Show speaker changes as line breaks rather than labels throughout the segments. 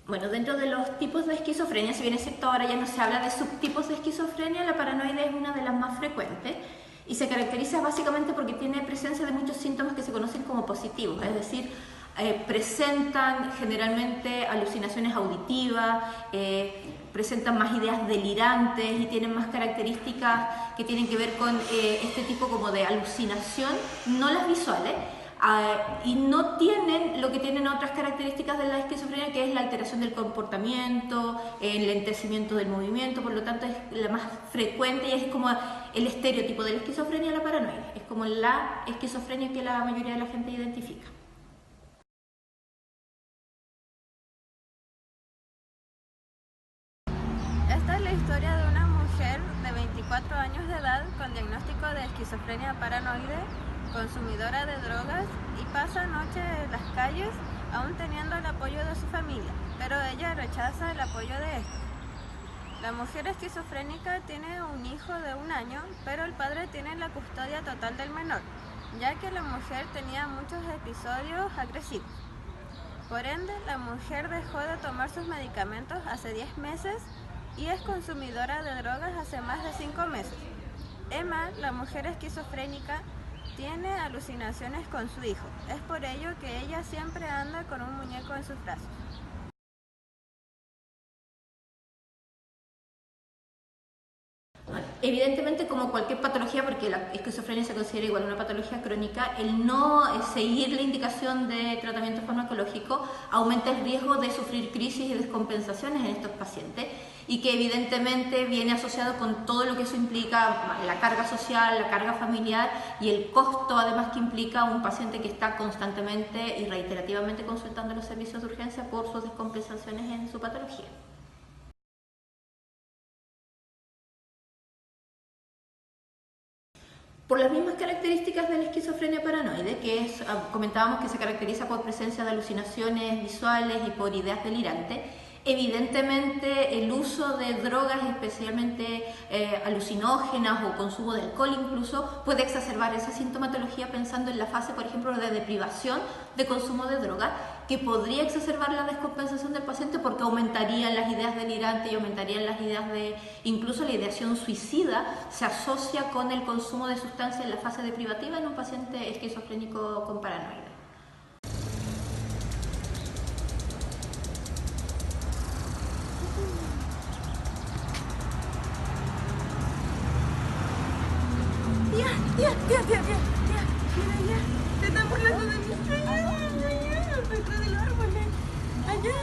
Bueno, dentro de los tipos de esquizofrenia, si bien es cierto ahora ya no se habla de subtipos de esquizofrenia, la paranoide es una de las más frecuentes y se caracteriza básicamente porque tiene presencia de muchos síntomas que se conocen como positivos, es decir, presentan generalmente alucinaciones auditivas, presentan más ideas delirantes y tienen más características que tienen que ver con este tipo como de alucinación, no las visuales, y no tienen lo que tienen otras características de la esquizofrenia, que es la alteración del comportamiento, el lentecimiento del movimiento, por lo tanto es la más frecuente y es como el estereotipo de la esquizofrenia, la paranoide, es como la esquizofrenia que la mayoría de la gente identifica.
Esta es la historia de una mujer de 24 años de edad con diagnóstico de esquizofrenia paranoide, consumidora de drogas y pasa noche en las calles aún teniendo el apoyo de su familia, pero ella rechaza el apoyo de estos. La mujer esquizofrénica tiene un hijo de 1 año, pero el padre tiene la custodia total del menor, ya que la mujer tenía muchos episodios agresivos. Por ende, la mujer dejó de tomar sus medicamentos hace 10 meses y es consumidora de drogas hace más de 5 meses. Emma, la mujer esquizofrénica, tiene alucinaciones con su hijo. Es por ello que ella siempre anda con un muñeco en sus brazos.
Evidentemente, como cualquier patología, porque la esquizofrenia se considera igual una patología crónica, el no seguir la indicación de tratamiento farmacológico aumenta el riesgo de sufrir crisis y descompensaciones en estos pacientes y que evidentemente viene asociado con todo lo que eso implica, la carga social, la carga familiar y el costo además que implica un paciente que está constantemente y reiterativamente consultando los servicios de urgencia por sus descompensaciones en su patología. Por las mismas características de la esquizofrenia paranoide, que es, comentábamos que se caracteriza por presencia de alucinaciones visuales y por ideas delirantes, evidentemente el uso de drogas, especialmente alucinógenas o consumo de alcohol incluso, puede exacerbar esa sintomatología pensando en la fase, por ejemplo, de deprivación de consumo de drogas, que podría exacerbar la descompensación del paciente porque aumentarían las ideas delirantes y aumentarían las ideas de, incluso la ideación suicida se asocia con el consumo de sustancias en la fase deprivativa en un paciente esquizofrénico con paranoia.
Tía, mira, te están burlando de mis sueños, allá, detrás del árbol, allá.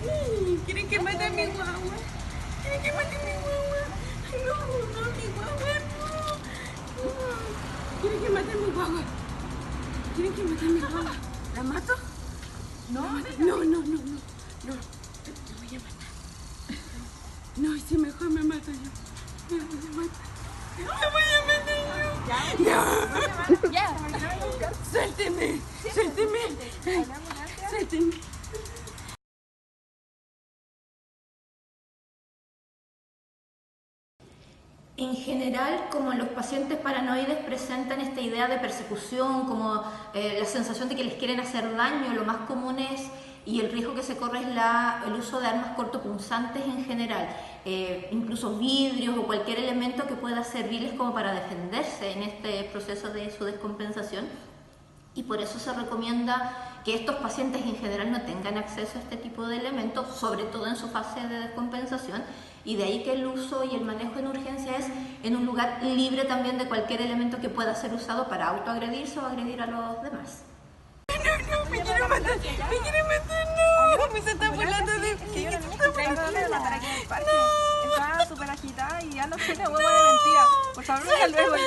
Sí, quieren que mate a mi guagua, quieren que mate a mi guagua. Ay, no, mi guagua, no. Quieren que mate a mi guagua, quieren que mate a mi guagua. ¿La mato? No, no, la voy a matar. No, y si mejor me mato yo, me voy a matar. ¡Me voy a meter yo! ¡No! ¡Ya! ¡Suélteme! ¡Suélteme!
En general, como los pacientes paranoides presentan esta idea de persecución, como la sensación de que les quieren hacer daño, lo más común es, y el riesgo que se corre es el uso de armas cortopunzantes en general, incluso vidrios o cualquier elemento que pueda servirles como para defenderse en este proceso de su descompensación. Y por eso se recomienda que estos pacientes en general no tengan acceso a este tipo de elementos, sobre todo en su fase de descompensación, y de ahí que el uso y el manejo en urgencia es en un lugar libre también de cualquier elemento que pueda ser usado para autoagredirse o agredir a los demás.
No, me quiero matar, no, me se está burlando de mí, se está burlando de
No. Estaba súper agitada y ando con una huevo de mentira. Por favor, venga luego ya.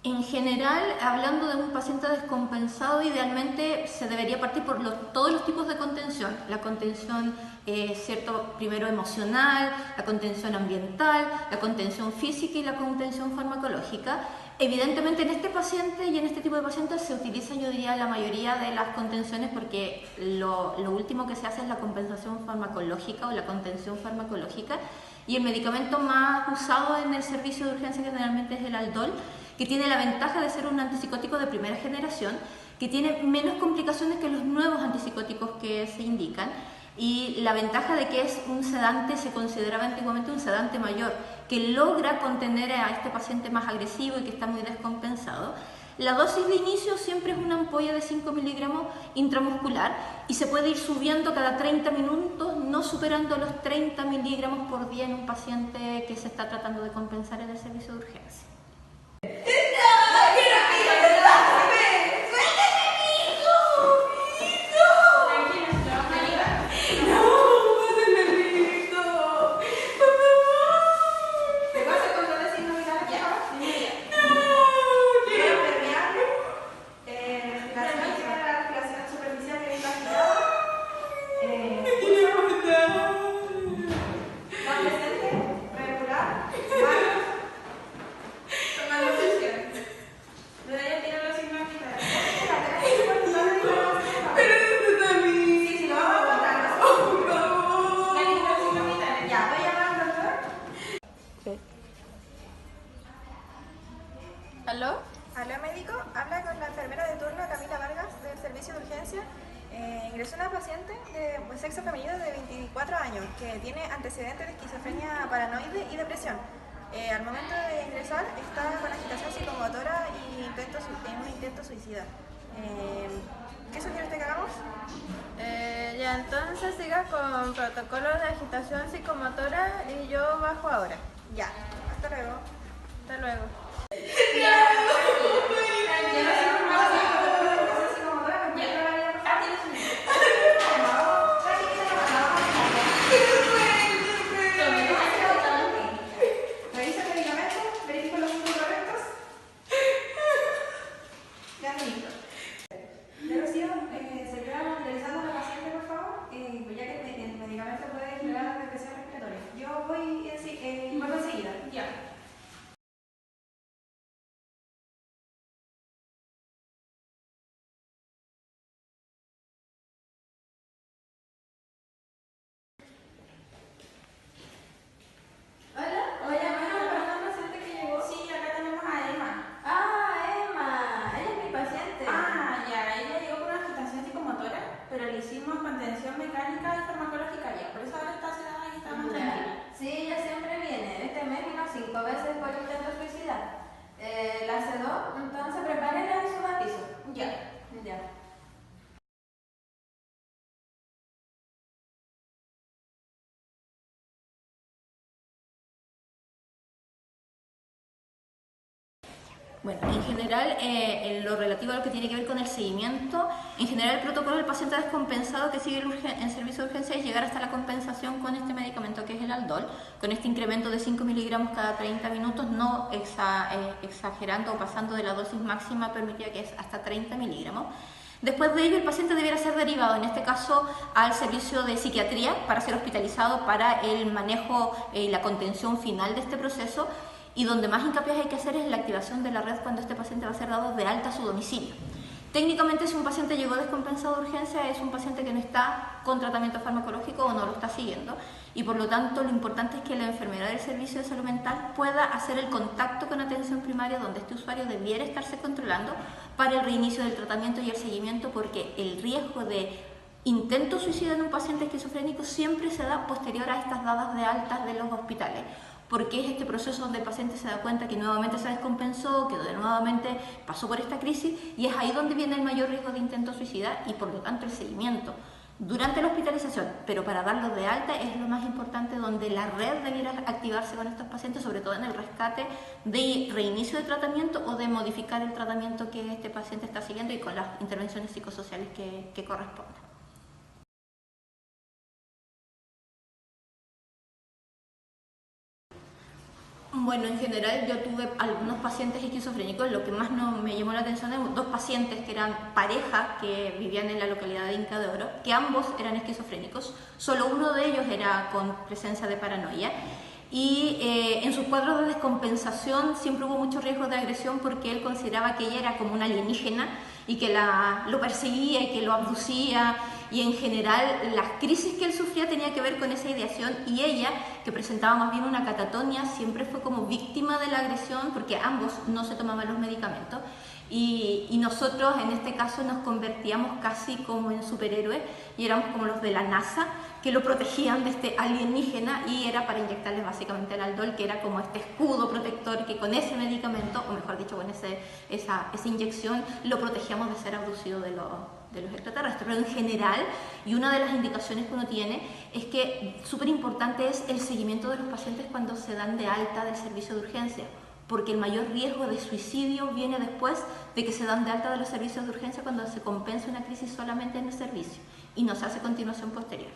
En general, hablando de un paciente descompensado, idealmente se debería partir por todos los tipos de contención. La contención, primero emocional, la contención ambiental, la contención física y la contención farmacológica. Evidentemente en este paciente y en este tipo de pacientes se utiliza, yo diría, la mayoría de las contenciones porque lo último que se hace es la compensación farmacológica o la contención farmacológica, y el medicamento más usado en el servicio de urgencia generalmente es el Aldol, que tiene la ventaja de ser un antipsicótico de primera generación, que tiene menos complicaciones que los nuevos antipsicóticos que se indican, y la ventaja de que es un sedante, se consideraba antiguamente un sedante mayor, que logra contener a este paciente más agresivo y que está muy descompensado. La dosis de inicio siempre es una ampolla de 5 miligramos intramuscular y se puede ir subiendo cada 30 minutos, no superando los 30 miligramos por día en un paciente que se está tratando de compensar en el servicio de urgencia.
¿Aló?
Aló, médico, habla con la enfermera de turno Camila Vargas del servicio de urgencia. Ingresó una paciente de sexo femenino de 24 años que tiene antecedentes de esquizofrenia paranoide y depresión. Al momento de ingresar está con agitación psicomotora y un intento suicida. ¿Qué sugiere usted que hagamos?
Ya, entonces siga con protocolos de agitación psicomotora y yo bajo ahora.
Ya, hasta luego.
Hasta luego.
Revisa el medicamento, verifica los puntos correctos. Ya, listo. Ya, Rocío, se queda materializando a la paciente, por favor, ya que el medicamento puede generar depresión respiratoria. Yo voy vuelvo enseguida. Ya.
Pero le hicimos contención mecánica y farmacológica ya, por eso ahora está sedada y está más tranquila.
Sí, ella siempre viene. Este mes vino 5 veces por intento suicida. La sedó, entonces prepárenla y suba a piso.
Ya.
Ya.
Bueno, en general, en lo relativo a lo que tiene que ver con el seguimiento, en general el protocolo del paciente descompensado que sigue en servicio de urgencia es llegar hasta la compensación con este medicamento que es el Aldol, con este incremento de 5 miligramos cada 30 minutos, no exagerando o pasando de la dosis máxima permitida que es hasta 30 miligramos. Después de ello, el paciente debiera ser derivado, en este caso, al servicio de psiquiatría para ser hospitalizado para el manejo y la contención final de este proceso. Y donde más hincapié hay que hacer es la activación de la red cuando este paciente va a ser dado de alta a su domicilio. Técnicamente, si un paciente llegó descompensado de urgencia, es un paciente que no está con tratamiento farmacológico o no lo está siguiendo, y por lo tanto lo importante es que la enfermera del servicio de salud mental pueda hacer el contacto con atención primaria donde este usuario debiera estarse controlando para el reinicio del tratamiento y el seguimiento, porque el riesgo de intento suicida en un paciente esquizofrénico siempre se da posterior a estas dadas de altas de los hospitales, porque es este proceso donde el paciente se da cuenta que nuevamente se descompensó, que nuevamente pasó por esta crisis, y es ahí donde viene el mayor riesgo de intento suicida y por lo tanto el seguimiento durante la hospitalización, pero para darlo de alta es lo más importante, donde la red debiera activarse con estos pacientes, sobre todo en el rescate de reinicio de tratamiento o de modificar el tratamiento que este paciente está siguiendo y con las intervenciones psicosociales que correspondan. Bueno, en general yo tuve algunos pacientes esquizofrénicos. Lo que más me llamó la atención eran dos pacientes que eran pareja, que vivían en la localidad de Inca de Oro, que ambos eran esquizofrénicos. Solo uno de ellos era con presencia de paranoia. Y en sus cuadros de descompensación siempre hubo mucho riesgo de agresión porque él consideraba que ella era como una alienígena y que lo perseguía y que lo abducía, y en general las crisis que él sufría tenía que ver con esa ideación, y ella, que presentaba más bien una catatonia, siempre fue como víctima de la agresión porque ambos no se tomaban los medicamentos. Y nosotros en este caso nos convertíamos casi como en superhéroes y éramos como los de la NASA que lo protegían de este alienígena, y era para inyectarles básicamente el aldol, que era como este escudo protector que con ese medicamento, o mejor dicho con esa inyección, lo protegíamos de ser abducido de los extraterrestres. Pero en general, y una de las indicaciones que uno tiene es que súper importante es el seguimiento de los pacientes cuando se dan de alta del servicio de urgencia, porque el mayor riesgo de suicidio viene después de que se dan de alta de los servicios de urgencia, cuando se compensa una crisis solamente en el servicio y no se hace continuación posterior.